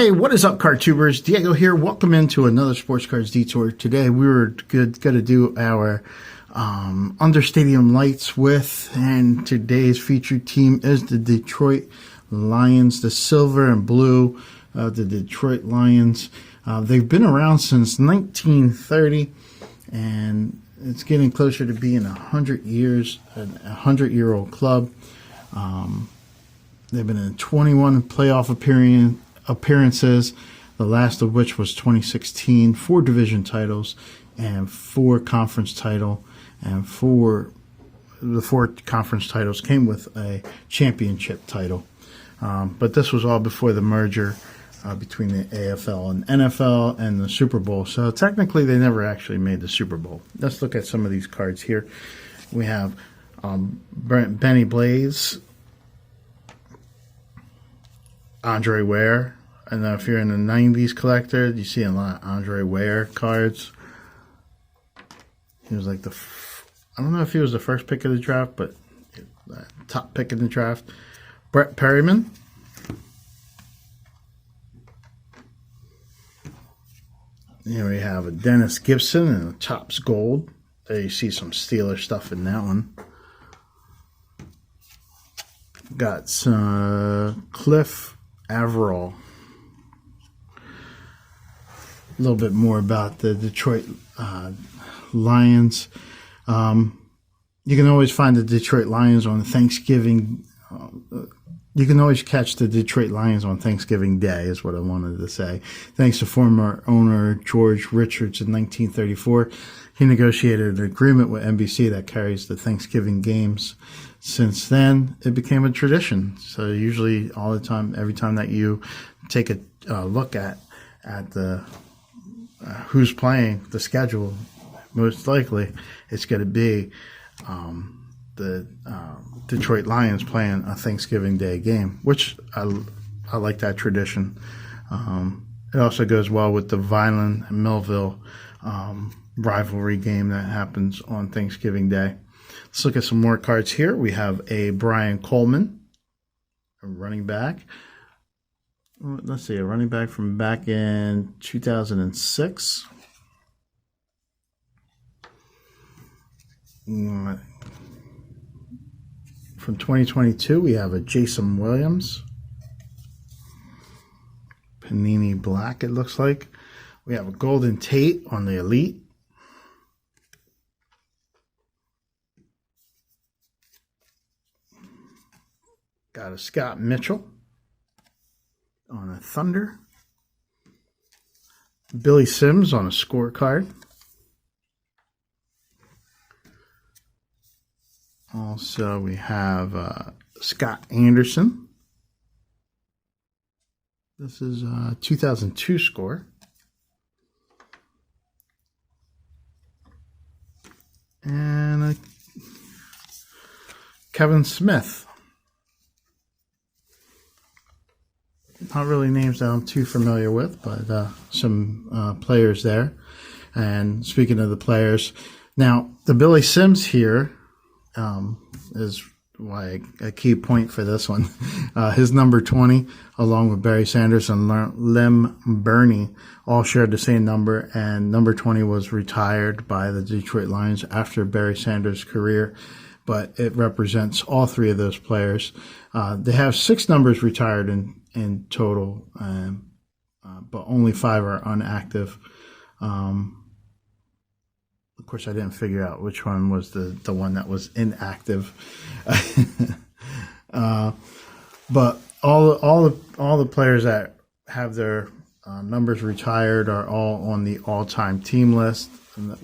Hey, what is up, card tubers? Diego here. Welcome into another Sports Cards Detour. Today we were going to do our under stadium lights with, and today's featured team is the Detroit Lions, the silver and blue, the Detroit Lions. They've been around since 1930, and it's getting closer to being 100 years, a 100-year-old club. They've been in 21 playoff appearances, the last of which was 2016, 4 division titles and 4 conference title, and the 4 conference titles came with a championship title. But this was all before the merger between the AFL and NFL and the Super Bowl. So technically they never actually made the Super Bowl. Let's look at some of these cards here. We have Benny Blaze, Andre Ware. And if you're in the 90s collector, you see a lot of Andre Ware cards. He was like I don't know if he was the first pick of the draft, but top pick in the draft. Brett Perryman. Here we have a Dennis Gibson and a Topps Gold. There you see some Steeler stuff in that one. Got some Cliff Averill. A little bit more about the Detroit Lions. You can always find the Detroit Lions on Thanksgiving. You can always catch the Detroit Lions on Thanksgiving Day, is what I wanted to say. Thanks to former owner George Richards in 1934. He negotiated an agreement with NBC that carries the Thanksgiving games. Since then, it became a tradition. So usually all the time, every time that you take a look at the who's playing, the schedule, most likely it's going to be the Detroit Lions playing a Thanksgiving Day game, which I like that tradition. It also goes well with the Vineland and Millville rivalry game that happens on Thanksgiving Day. Let's look at some more cards here. We have a Brian Coleman, a running back. Let's see, a running back from back in 2006. From 2022, we have a Jason Williams. Panini Black, it looks like. We have a Golden Tate on the Elite. Got a Scott Mitchell on a Thunder. Billy Sims on a scorecard. Also, we have Scott Anderson. This is a 2002 score. And Kevin Smith. Not really names that I'm too familiar with, but some players there. And speaking of the players, now the Billy Sims here is why a key point for this one. His number 20, along with Barry Sanders and Lem Burney, all shared the same number, and number 20 was retired by the Detroit Lions after Barry Sanders' career, but it represents all 3 of those players. They have 6 numbers retired in total, but only 5 are unactive. Of course, I didn't figure out which one was the one that was inactive. But all the players that have their numbers retired are all on the all-time team list. And,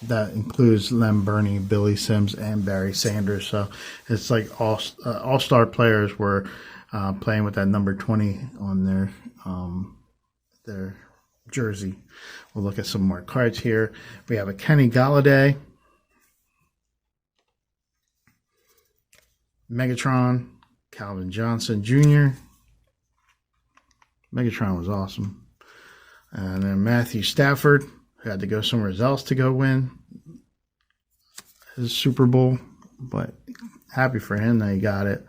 that includes Lem Burney, Billy Sims, and Barry Sanders. So it's like all-star players were playing with that number 20 on their jersey. We'll look at some more cards here. We have a Kenny Galladay, Megatron, Calvin Johnson Jr. Megatron was awesome. And then Matthew Stafford, who had to go somewhere else to go win his Super Bowl, but happy for him that he got it.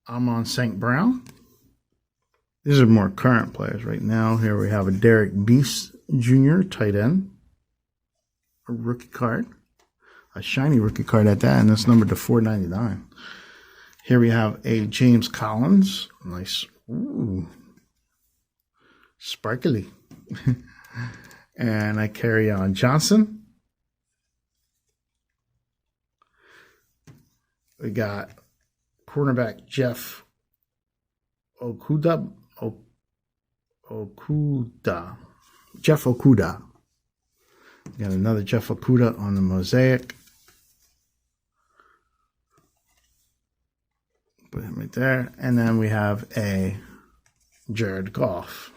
Amon St. Brown, These are more current players right now. Here we have a Derek Beast Jr., tight end. A rookie card. A shiny rookie card at that, and it's numbered to 499. Here we have a James Collins. Nice. Ooh. Sparkly. And I carry on Johnson. We got cornerback Jeff Okuda. Jeff Okuda. We got another Jeff Okuda on the mosaic. Put him right there. And then we have a Jared Goff,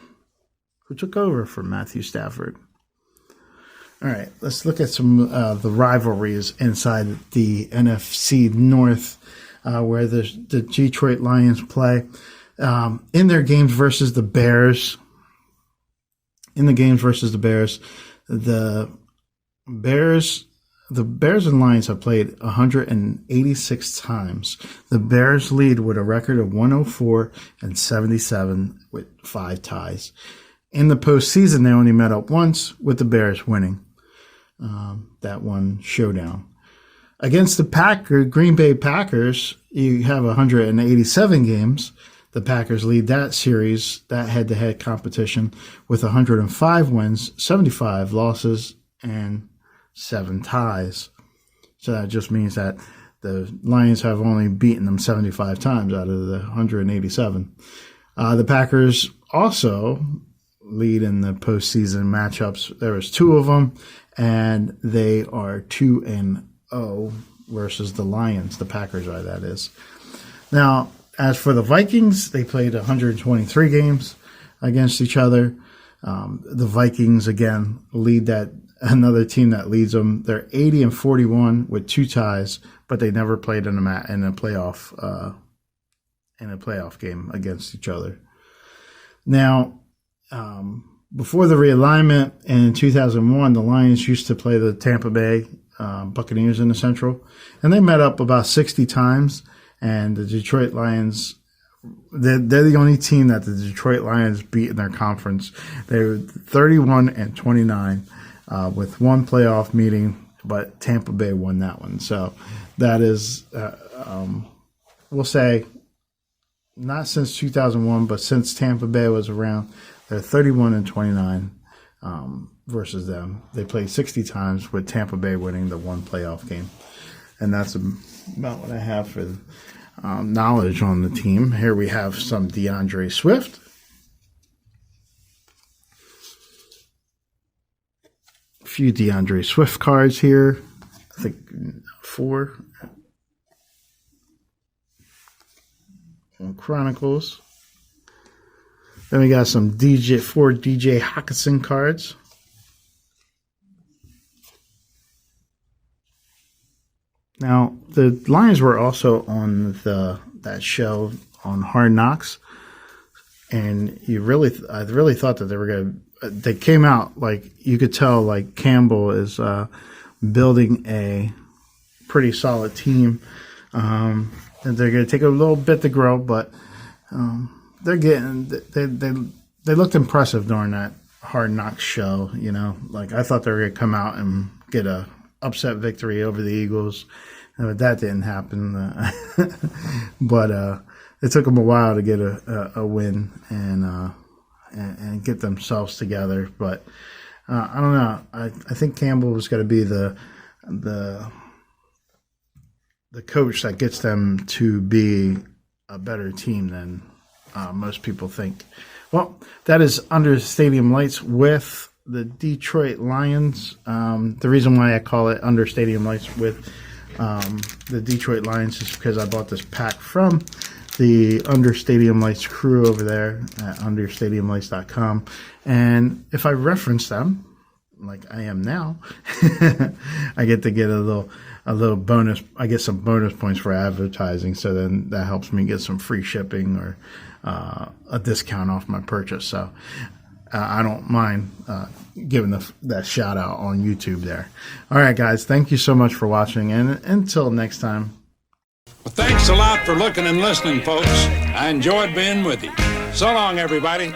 who took over for Matthew Stafford. All right, let's look at some the rivalries inside the NFC North, where the Detroit Lions play. In their games versus the Bears. In the games versus the Bears, the Bears and Lions have played 186 times. The Bears lead with a record of 104 and 77 with 5 ties. In the postseason, they only met up once, with the Bears winning that one showdown. Against the Green Bay Packers, you have 187 games. The Packers lead that series, that head-to-head competition, with 105 wins, 75 losses, and 7 ties. So that just means that the Lions have only beaten them 75 times out of the 187. The Packers also lead in the postseason matchups. There was 2 of them, and they are 2-0 versus the Lions. The Packers are, that is. Now, as for the Vikings, they played 123 games against each other. The Vikings, again, lead that. Another team that leads them. They're 80-41 with 2 ties, but they never played in a playoff game against each other. Now, before the realignment in 2001, the Lions used to play the Tampa Bay Buccaneers in the Central, and they met up about 60 times. And the Detroit Lions, they're the only team that the Detroit Lions beat in their conference. They were 31-29 with 1 playoff meeting, but Tampa Bay won that one. So that is, we'll say, not since 2001, but since Tampa Bay was around, they're 31-29 versus them. They played 60 times with Tampa Bay winning the 1 playoff game. And that's about what I have for knowledge on the team. Here we have some DeAndre Swift. A few DeAndre Swift cards here. I think 4. On Chronicles. Then we got some 4 DJ Hawkinson cards. Now, the Lions were also on that show on Hard Knocks, and I really thought that they were going to. They came out like you could tell, like Campbell is building a pretty solid team, and they're going to take a little bit to grow, but they looked impressive during that Hard Knocks show. You know, like I thought they were going to come out and get a upset victory over the Eagles. But that didn't happen. But it took them a while to get a win and get themselves together. But I don't know. I think Campbell was going to be the coach that gets them to be a better team than most people think. Well, that is Under Stadium Lights with the Detroit Lions. The reason why I call it Under Stadium Lights with the Detroit Lions is because I bought this pack from the Under Stadium Lights crew over there at understadiumlights.com. And if I reference them, like I am now, I get to get a little bonus. I get some bonus points for advertising. So then that helps me get some free shipping or a discount off my purchase. So I don't mind giving that shout out on YouTube there. All right, guys. Thank you so much for watching. And until next time. Well, thanks a lot for looking and listening, folks. I enjoyed being with you. So long, everybody.